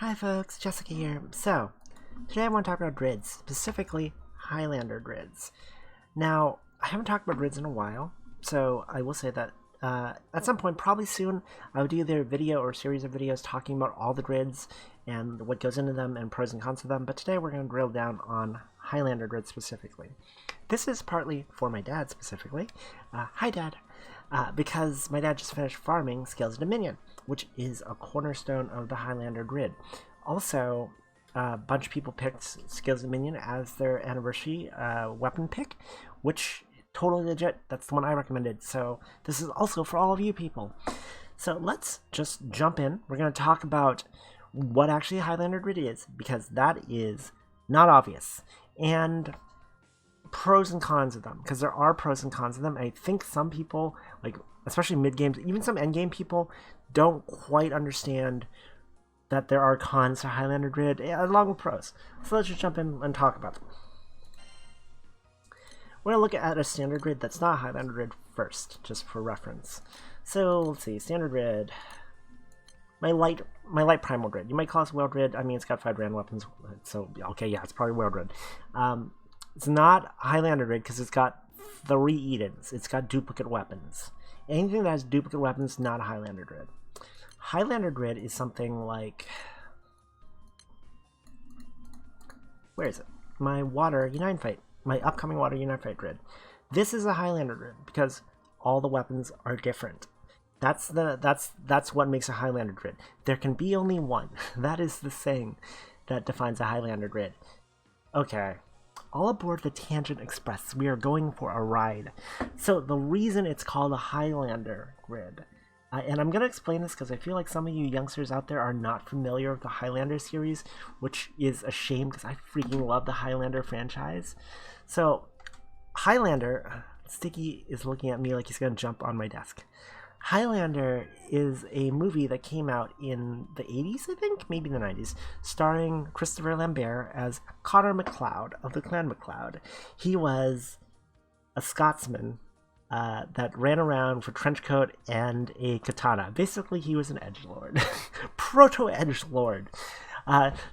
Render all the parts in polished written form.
Hi folks, Jessica here. So, today I want to talk about grids, specifically Highlander grids. Now, I haven't talked about grids in a while, so I will say that at some point, probably soon, I will do either a video or a series of videos talking about all the grids and what goes into them and pros and cons of them, but today we're going to drill down on Highlander grids specifically. This is partly for my dad specifically. Hi Dad. Because my dad just finished farming Scales of Dominion, which is a cornerstone of the Highlander grid. Also, a bunch of people picked Scales of Dominion as their Annivesary Weapon Pick, which totally legit. That's the one I recommended. So this is also for all of you people. So let's just jump in. We're going to talk about what actually a Highlander grid is, because that is not obvious. And pros and cons of them, because there are pros and cons of them. I think some people, like especially mid games, even some end game people, don't quite understand that there are cons to Highlander grid along with pros. So let's just jump in and talk about them. We're gonna look at a standard grid that's not a Highlander grid first, just for reference. So let's see, standard grid. My light primal grid. You might call this world grid. I mean, it's got 5 random weapons, so okay, yeah, it's probably world grid. It's not Highlander grid because it's got 3 Edens. It's got duplicate weapons. Anything that has duplicate weapons is not a Highlander grid. Highlander grid is something like... Where is it? My Water Unite Fight. My upcoming Water Unite Fight grid. This is a Highlander grid because all the weapons are different. That's what makes a Highlander grid. There can be only one. That is the saying that defines a Highlander grid. Okay. All aboard the Tangent Express. We are going for a ride. So the reason it's called a Highlander grid, and I'm going to explain this because I feel like some of you youngsters out there are not familiar with the Highlander series, which is a shame because I freaking love the Highlander franchise. So Highlander, Sticky is looking at me like he's going to jump on my desk. Highlander is a movie that came out in the 80s, I think, maybe the 90s, starring Christopher Lambert as Connor MacLeod of the Clan MacLeod. He was a Scotsman that ran around with a trench coat and a katana. Basically, he was an edgelord. Proto-edgelord.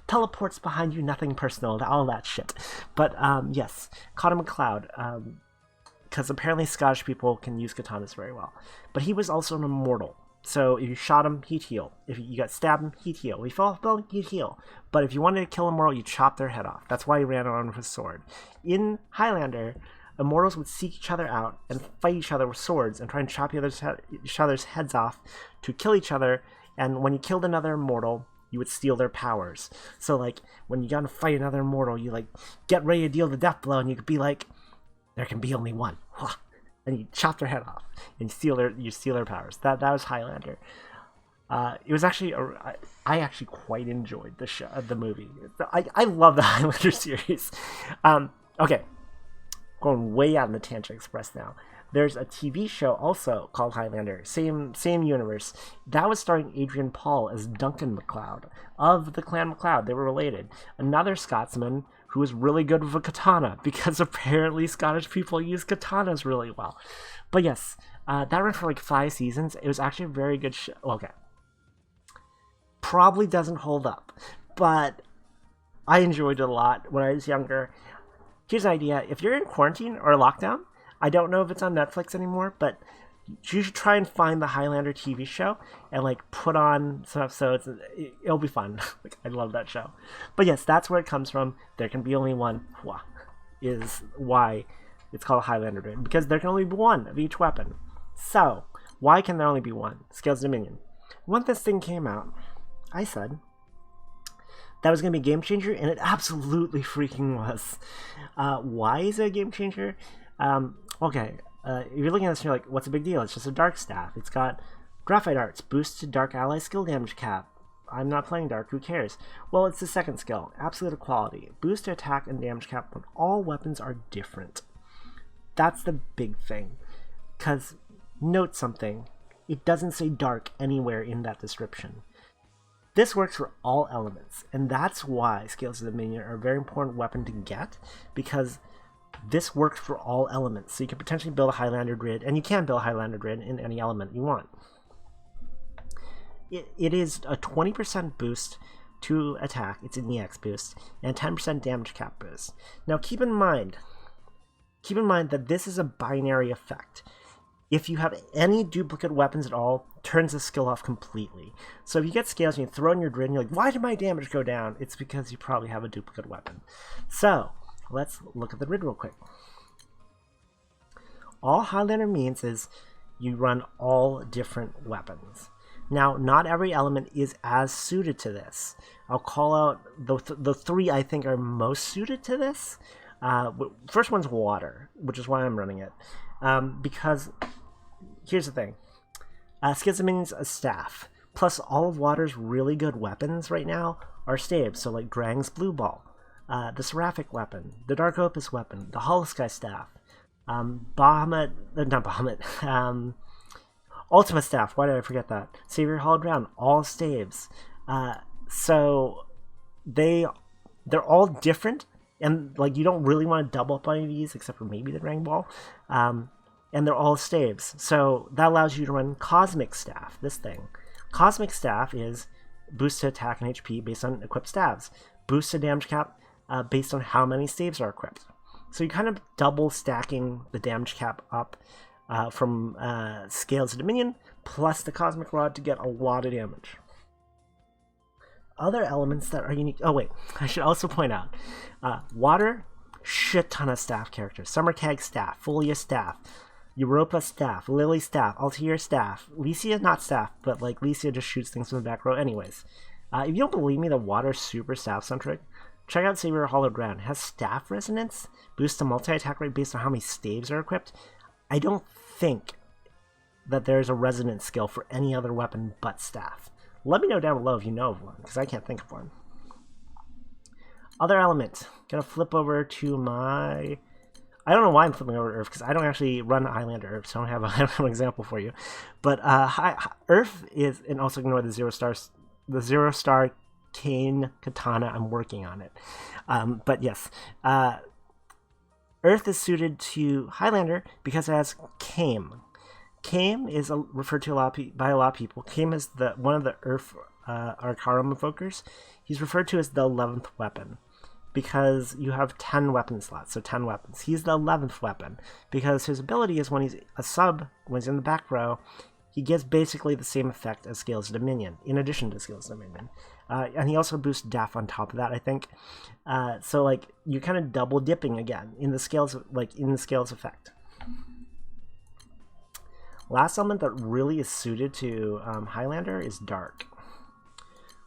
Teleports behind you, nothing personal, all that shit. But, yes, Connor MacLeod, because apparently Scottish people can use katanas very well. But he was also an immortal. So if you shot him, he'd heal. If you got stabbed him, he'd heal. If you fell off a building, he'd heal. But if you wanted to kill an immortal, you chop their head off. That's why he ran around with his sword. In Highlander, immortals would seek each other out and fight each other with swords and try and chop each other's heads off to kill each other. And when you killed another immortal, you would steal their powers. So like when you got to fight another immortal, you like get ready to deal the death blow, and you could be like, there can be only one, and you chop their head off and you steal their powers. That was Highlander. It was actually I actually quite enjoyed the movie. I love the Highlander series. Okay, going way out in the Tangent Express now. There's a TV show also called Highlander, same universe. That was starring Adrian Paul as Duncan MacLeod of the Clan MacLeod. They were related. Another Scotsman who was really good with a katana, because apparently Scottish people use katanas really well. But yes, that ran for like 5 seasons. It was actually a very good show. Okay. Probably doesn't hold up, but I enjoyed it a lot when I was younger. Here's an idea. If you're in quarantine or lockdown, I don't know if it's on Netflix anymore, but you should try and find the Highlander TV show and like put on some episodes. It'll be fun. Like, I love that show. But yes, that's where it comes from. There can be only one. Is why it's called a Highlander grid, because there can only be one of each weapon. So why can there only be one? Scales of Dominion. When this thing came out, I said that was going to be a game changer, and it absolutely freaking was. Why is it a game changer? Okay. If you're looking at this and you're like, what's a big deal? It's just a dark staff. It's got graphite arts, boost to dark ally skill damage cap. I'm not playing dark, who cares? Well, it's the second skill, absolute equality. Boost to attack and damage cap when all weapons are different. That's the big thing. Because, note something, it doesn't say dark anywhere in that description. This works for all elements, and that's why Scales of Dominion are a very important weapon to get, because this works for all elements. So you can potentially build a Highlander grid, and you can build a Highlander grid in any element you want. It is a 20% boost 2 attack, it's an EX boost, and 10% damage cap boost. Now keep in mind that this is a binary effect. If you have any duplicate weapons at all, turns the skill off completely. So if you get scales and you throw in your Drid and you're like, why did my damage go down? It's because you probably have a duplicate weapon. So let's look at the Drid real quick. All Highlander means is you run all different weapons. Now, not every element is as suited to this. I'll call out the 3 I think are most suited to this. First one's water, which is why I'm running it. Because here's the thing. Skills means a staff. Plus, all of water's really good weapons right now are staves. So, like Drang's Blue Ball, the Seraphic weapon, the Dark Opus weapon, the Holosky staff, Bahamut, not Bahamut, Ultima staff. Why did I forget that? Savior Hallowed Ground, all staves. So they're all different, and like you don't really want to double up on any of these except for maybe the Drang Ball. And they're all staves. So that allows you to run Cosmic Staff, this thing. Cosmic Staff is boost to attack and HP based on equipped staves. Boost to damage cap based on how many staves are equipped. So you're kind of double stacking the damage cap up from Scales of Dominion plus the Cosmic Rod to get a lot of damage. Other elements that are unique... Oh wait, I should also point out. Water, shit ton of staff characters. Summertag staff, Folia staff, Europa staff, Lily staff, Altair staff, Licia not staff, but like Licia just shoots things from the back row anyways. If you don't believe me that water's super staff centric, check out Savior Hallowed Ground. It has staff resonance, boosts the multi-attack rate based on how many staves are equipped. I don't think that there's a resonance skill for any other weapon but staff. Let me know down below if you know of one, because I can't think of one. Other element. Gonna flip over to my... I don't know why I'm flipping over to Earth, because I don't actually run Highlander Earth, so I don't have an example for you. But Earth is, and also ignore the 0 star Kane Katana. I'm working on it. But yes, Earth is suited to Highlander because it has Kame. Kame is referred to by a lot of people. Kame is one of the Earth Arcarum invokers. He's referred to as the 11th weapon because you have 10 weapon slots, so 10 weapons. He's the 11th weapon because his ability is when he's a sub, when he's in the back row, he gives basically the same effect as Scales of Dominion, in addition to Scales of Dominion. And he also boosts Death on top of that, I think. So like you're kind of double dipping again in the scales, effect. Last element that really is suited to Highlander is Dark.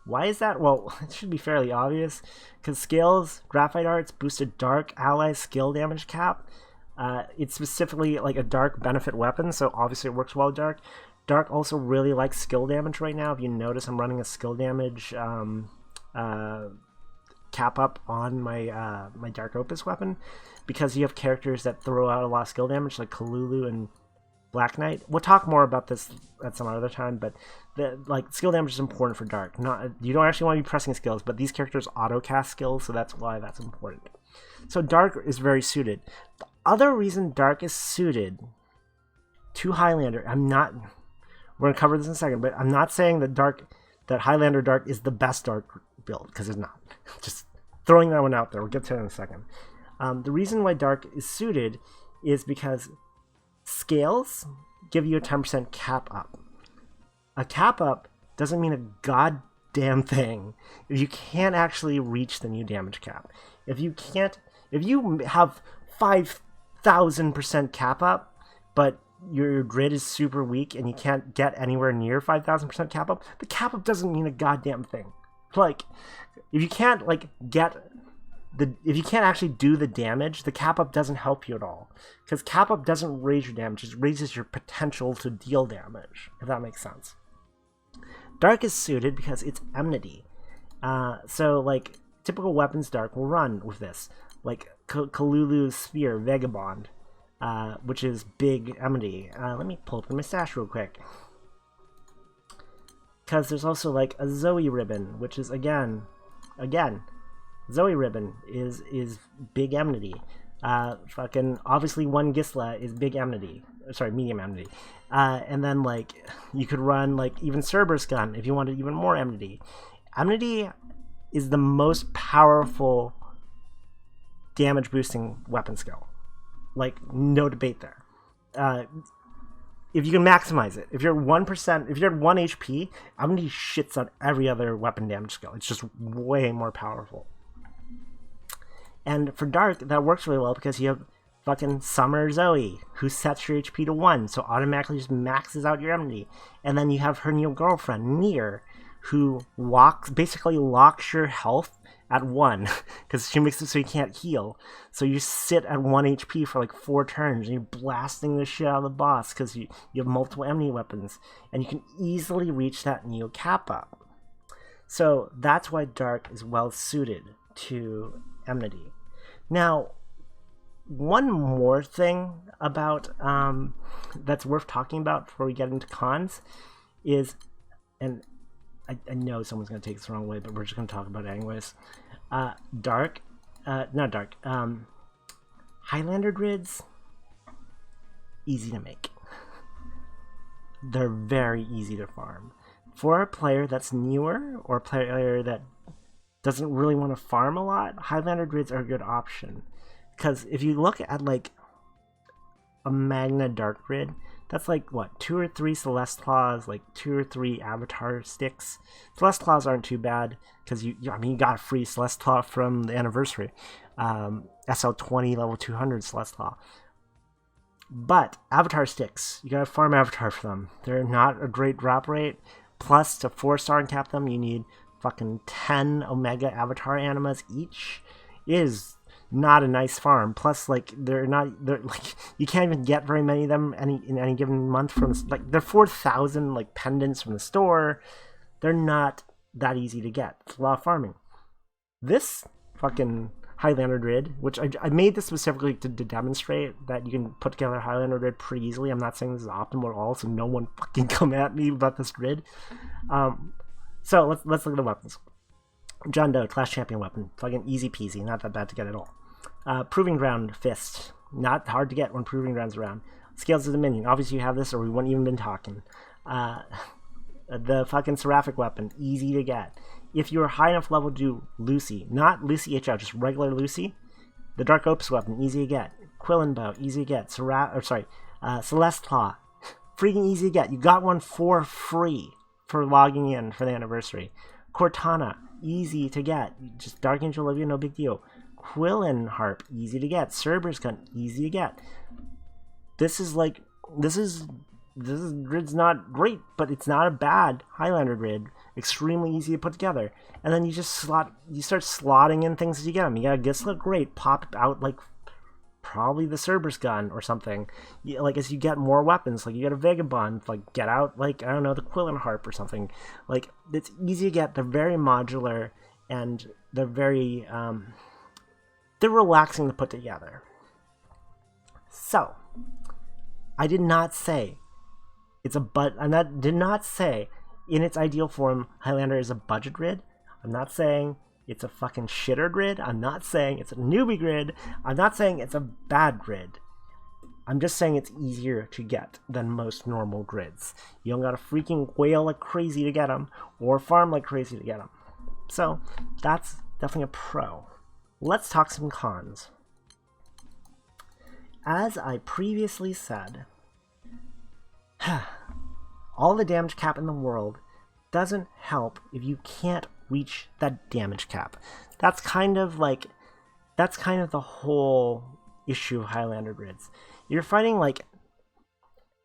Why is that? Well, it should be fairly obvious, because Scales, Graphite Arts, boosted Dark allies skill damage cap. It's specifically like a Dark benefit weapon, so obviously it works well with Dark. Dark also really likes skill damage right now. If you notice, I'm running a skill damage cap up on my my Dark Opus weapon, because you have characters that throw out a lot of skill damage, like Kalulu and Black Knight. We'll talk more about this at some other time, but skill damage is important for Dark. You don't actually want to be pressing skills, but these characters auto cast skills, so that's why that's important. So Dark is very suited. The other reason Dark is suited to Highlander, we're gonna cover this in a second, but I'm not saying that Highlander Dark is the best Dark build, because it's not. Just throwing that one out there. We'll get to it in a second. The reason why Dark is suited is because Scales give you a 10% cap up. A cap up doesn't mean a goddamn thing if you can't actually reach the new damage cap. If you have 5,000% cap up, but your grid is super weak and you can't get anywhere near 5,000% cap up, the cap up doesn't mean a goddamn thing. Like, if you can't if you can't actually do the damage, the cap up doesn't help you at all. Because cap up doesn't raise your damage, it raises your potential to deal damage, if that makes sense. Dark is suited because it's enmity. So, like, typical weapons Dark will run with this. Like, Kalulu's Spear, Vagabond, which is big enmity. Let me pull up my stash real quick. Because there's also, like, a Zoe Ribbon, which is, again, Zoe Ribbon is big enmity. Obviously one Gisla is big enmity. Sorry, medium enmity. And then, like, you could run, like, even Cerberus Gun if you wanted even more enmity. Enmity is the most powerful damage boosting weapon skill. Like, no debate there. If you can maximize it, if you're 1%, if you're at 1 HP, Amity shits on every other weapon damage skill. It's just way more powerful. And for Dark, that works really well because you have fucking Summer Zoe, who sets your HP to 1, so automatically just maxes out your Amity. And then you have her new girlfriend, Nier, who basically locks your health at 1, because she makes it so you can't heal. So you sit at 1 HP for like 4 turns, and you're blasting the shit out of the boss because you have multiple enemy weapons, and you can easily reach that Neo Kappa. So that's why Dark is well suited to Enmity. Now, one more thing about that's worth talking about before we get into cons is, and I know someone's going to take this the wrong way, but we're just going to talk about it anyways. Highlander grids, easy to make. They're very easy to farm. For a player that's newer, or a player that doesn't really want to farm a lot, Highlander grids are a good option. Because if you look at like a Magna Dark grid, that's like, what, 2 or 3 Celeste Claws, like 2 or 3 Avatar sticks. Celeste Claws aren't too bad, because you got a free Celeste Claw from the Annivesary. SL20 level 200 Celeste Claw. But Avatar sticks, you gotta farm Avatar for them. They're not a great drop rate. Plus, to 4-star uncap them, you need fucking 10 Omega Avatar Animas each. It is not a nice farm. Plus, like, they're like, you can't even get very many of them in any given month from, like, they're 4,000 like pendants from the store. They're not that easy to get. It's a lot of farming. This fucking Highlander grid, which I made this specifically to demonstrate that you can put together a Highlander grid pretty easily. I'm not saying this is optimal at all, so no one fucking come at me about this grid. So let's look at the weapons. John Doe, Clash Champion weapon. Fucking easy peasy, not that bad to get at all. Proving Ground Fist. Not hard to get when Proving Ground's around. Scales of Dominion. Obviously you have this or we wouldn't even been talking. The fucking Seraphic weapon. Easy to get. If you are high enough level to do Lucy, not Lucy HL, just regular Lucy, the Dark Opus weapon, easy to get. Quillen Bow, easy to get. Celeste Claw, freaking easy to get. You got one for free for logging in for the anniversary. Cortana, easy to get. Just Dark Angel Olivia, no big deal. Quillen Harp, easy to get. Cerberus Gun, easy to get. This grid's not great, but it's not a bad Highlander grid. Extremely easy to put together. And then you start slotting in things as you get them. You got a Gisla, great. Pop out, like, probably the Cerberus Gun or something. Like, as you get more weapons, like, you get a Vagabond, like, get out, like, I don't know, the Quillen Harp or something. Like, it's easy to get. They're very modular, and they're very, they're relaxing to put together. So, I did not say did not say in its ideal form Highlander is a budget grid. I'm not saying it's a fucking shitter grid. I'm not saying it's a newbie grid. I'm not saying it's a bad grid. I'm just saying it's easier to get than most normal grids. You don't gotta freaking whale like crazy to get them or farm like crazy to get them. So that's definitely a pro. Let's talk some cons. As I previously said, all the damage cap in the world doesn't help if you can't reach that damage cap. That's kind of the whole issue of Highlander grids. You're fighting like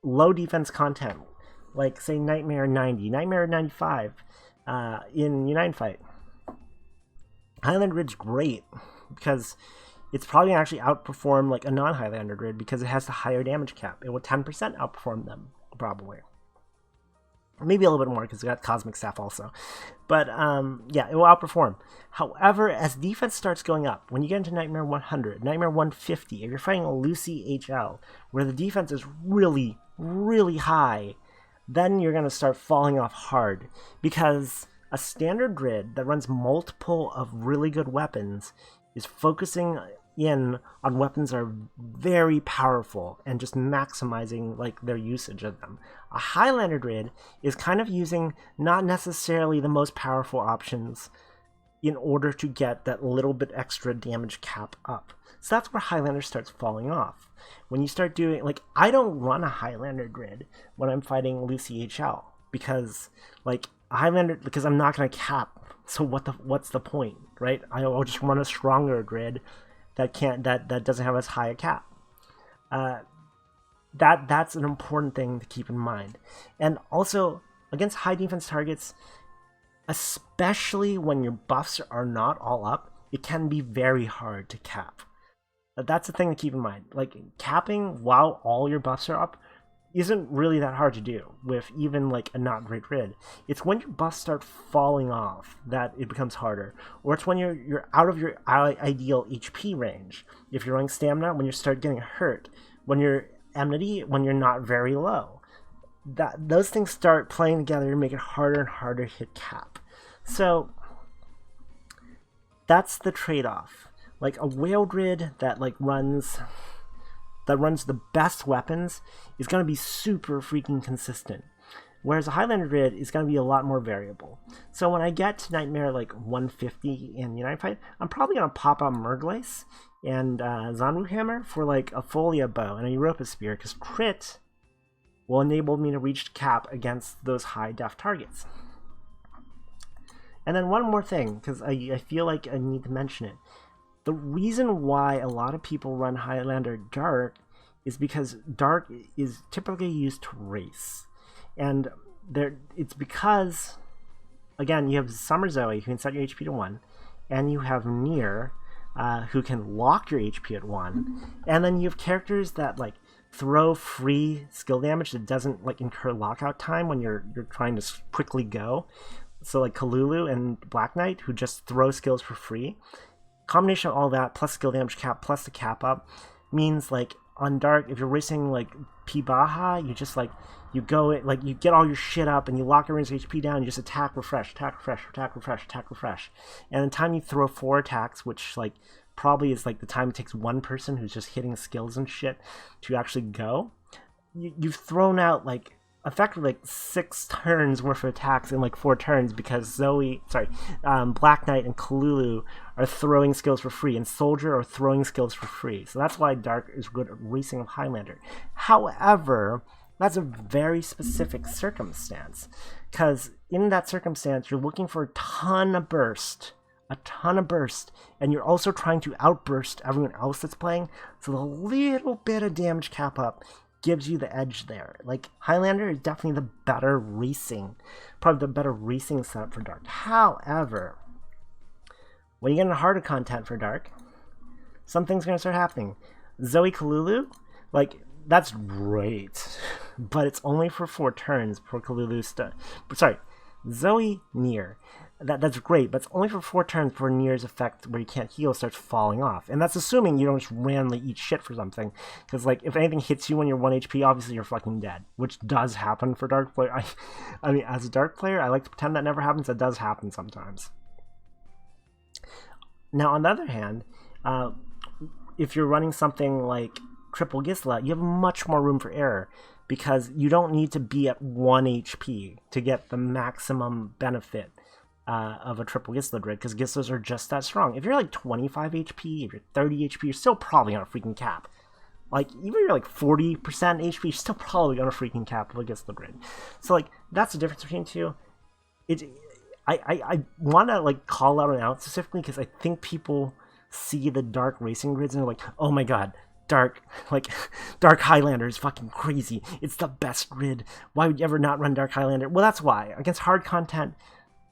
low defense content, like say Nightmare 90, Nightmare 95 in Unite Fight. Highlander grid's great because it's probably gonna actually outperform like a non-Highlander grid because it has the higher damage cap. It will 10% outperform them, probably. Maybe a little bit more because it's got Cosmic Staff also. But yeah, it will outperform. However, as defense starts going up, when you get into Nightmare 100, Nightmare 150, if you're fighting a Lucy HL, where the defense is really, really high, then you're going to start falling off hard. Because a standard grid that runs multiple of really good weapons is focusing in on weapons that are very powerful and just maximizing like their usage of them. A Highlander grid is kind of using not necessarily the most powerful options in order to get that little bit extra damage cap up. So that's where Highlander starts falling off. When you start doing, like, I don't run a Highlander grid when I'm fighting Lucy HL, because, like, Highlander, because I'm not going to cap, so what's the point, right? I'll just run a stronger grid that doesn't have as high a cap. That's an important thing to keep in mind. And also, against high defense targets, especially when your buffs are not all up, it can be very hard to cap. That's the thing to keep in mind. Like, capping while all your buffs are up isn't really that hard to do with even like a not great grid. It's when your buffs start falling off that it becomes harder, or it's when you're out of your ideal HP range. If you're running stamina, when you start getting hurt, when you're enmity, when you're not very low. Those things start playing together to make it harder and harder to hit cap. So that's the trade-off. Like, a whale grid that runs the best weapons is going to be super freaking consistent, whereas a Highlander grid is going to be a lot more variable. So when I get to Nightmare 150 in United Fight, I'm probably going to pop out Murglace and Zanwu Hammer for a Folia Bow and a Europa Spear, because crit will enable me to reach cap against those high def targets. And then one more thing, because I feel like I need to mention it. The reason why a lot of people run Highlander Dark is because Dark is typically used to race. And it's because, again, you have Summer Zoe, who can set your HP to 1, and you have Nier, who can lock your HP at 1, and then you have characters that throw free skill damage that doesn't incur lockout time when you're trying to quickly go. So Kalulu and Black Knight, who just throw skills for free. Combination of all that plus skill damage cap plus the cap up means on Dark, if you're racing P-Baha, you just you go you get all your shit up and you lock everyone's HP down, you just attack, refresh, attack, refresh, attack, refresh, attack, refresh. And the time you throw 4 attacks, which probably is the time it takes one person who's just hitting skills and shit to actually go, you've thrown out effectively 6 turns worth of attacks in 4 turns, because Black Knight and Kalulu are throwing skills for free, and Soldier are throwing skills for free. So that's why Dark is good at racing of Highlander. However, that's a very specific circumstance, because in that circumstance you're looking for a ton of burst, and you're also trying to outburst everyone else that's playing, so the little bit of damage cap up gives you the edge there. Highlander is definitely the better racing setup for Dark. However, when you get into harder content for Dark, some things are going to start happening. Zoe Kalulu, that's great, but it's only for 4 turns for Kalulu Zoe Nier. That's great, but it's only for 4 turns before Nier's effect where you can't heal starts falling off. And that's assuming you don't just randomly eat shit for something. Because, if anything hits you when you're 1 HP, obviously you're fucking dead. Which does happen for Dark player. I mean, as a Dark player, I like to pretend that never happens. That does happen sometimes. Now, on the other hand, if you're running something like Triple Gisla, you have much more room for error, because you don't need to be at 1 HP to get the maximum benefit of a Triple Gisla grid, because Gislas are just that strong. If you're 25 HP, if you're 30 HP, you're still probably on a freaking cap. Even if you're 40% HP, you're still probably on a freaking cap of a Gisla grid. So that's the difference between the two. I want to call out and out specifically, because I think people see the Dark racing grids and they're oh my god, Dark Highlander is fucking crazy. It's the best grid. Why would you ever not run Dark Highlander? Well, that's why. Against hard content,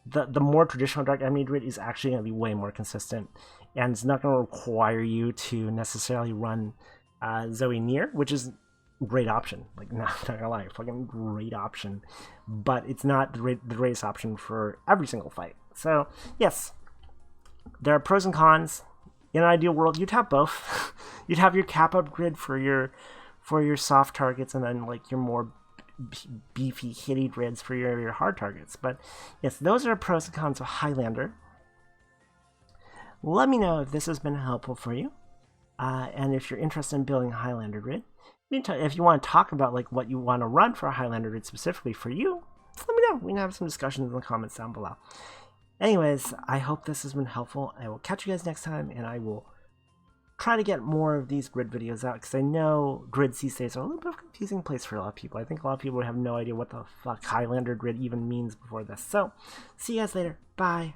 the more traditional Dark enemy grid is actually going to be way more consistent, and it's not going to require you to necessarily run Zoe Nier, which is a great option. Not gonna lie, fucking great option, but it's not the greatest option for every single fight. So yes, there are pros and cons. In an ideal world, you'd have both. You'd have your cap up grid for your soft targets, and then your more beefy hitty grids for your hard targets. But yes, those are pros and cons of Highlander. Let me know if this has been helpful for you, and if you're interested in building a Highlander grid. If you want to talk about what you want to run for a Highlander grid specifically for you, let me know. We can have some discussions in the comments down below. Anyways, I hope this has been helpful. I will catch you guys next time, and I will try to get more of these grid videos out, because I know grid sea states are a little bit of a confusing place for a lot of people. I think a lot of people would have no idea what the fuck Highlander grid even means before this. So, see you guys later. Bye.